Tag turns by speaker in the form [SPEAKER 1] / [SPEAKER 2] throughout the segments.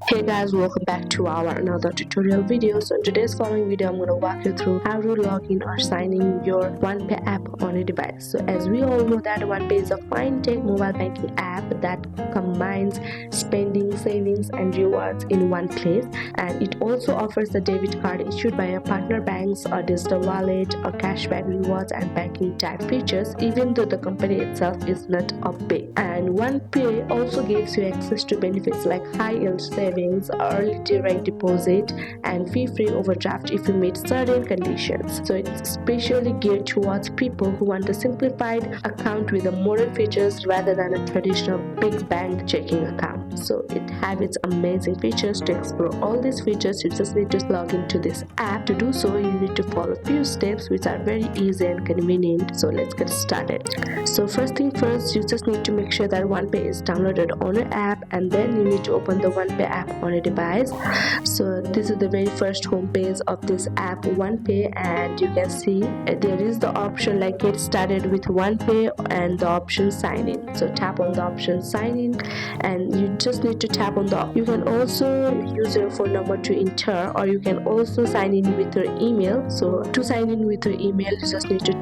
[SPEAKER 1] Hey guys, welcome back to our another tutorial video. So in today's following video, I'm going to walk you through how to log in or sign in your OnePay app on a device. So as we all know that OnePay is a fintech mobile banking app that combines spending, savings and rewards in one place, and it also offers a debit card issued by a partner banks, a digital wallet, a cashback rewards and banking type features, even though the company itself is not a big. And OnePay also gives you access to benefits like high yield savings, early direct deposit and fee-free overdraft if you meet certain conditions. So it's especially geared towards people who want a simplified account with a modern features rather than a traditional big bank checking account. So it has its amazing features. To explore all these features, you just need to log into this app. To do so, you need to follow a few steps which are very easy and convenient. So let's get started. So first thing first, you just need to make sure that OnePay is downloaded on your app, and then you need to open the OnePay app on a device. So this is the very first home page of this app OnePay, and you can see there is the option like get started with OnePay and the option sign in. So tap on the option sign in, and you just need to tap on the, you can also use your phone number to enter, or you can also sign in with your email. So to sign in with your email, you just need to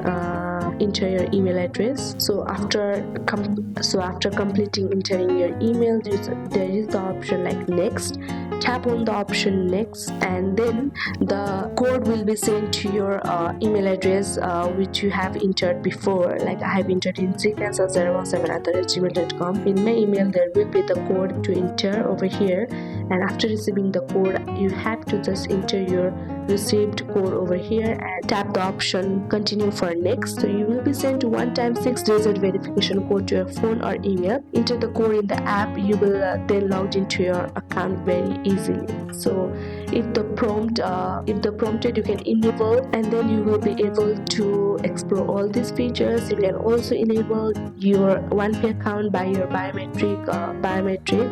[SPEAKER 1] enter your email address. So after completing entering your email, there is the option like next. Tap on the option next, and then the code will be sent to your email address which you have entered before. Like I have entered in sequencer017@gmail.com. In my email there will be the code to enter over here, and after receiving the code you have to just enter your received code over here and tap the option continue for next. So you will be sent one-time 6-digit verification code to your phone or email. Enter the code in the app. You will then log into your account very easily. So if the prompted, you can enable, and then you will be able to explore all these features. You can also enable your OnePay account by your biometric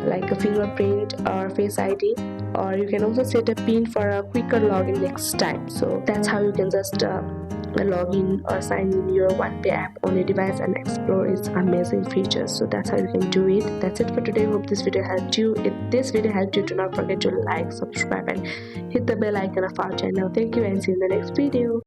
[SPEAKER 1] like a fingerprint or face ID, or you can also set a pin for a quicker login next time. So that's how you can just log in or sign in your OnePay app on a device and explore its amazing features. So that's how you can do it. That's it for today. Hope this video helped you. If this video helped you, do not forget to like, subscribe and hit the bell icon of our channel. Thank you and see you in the next video.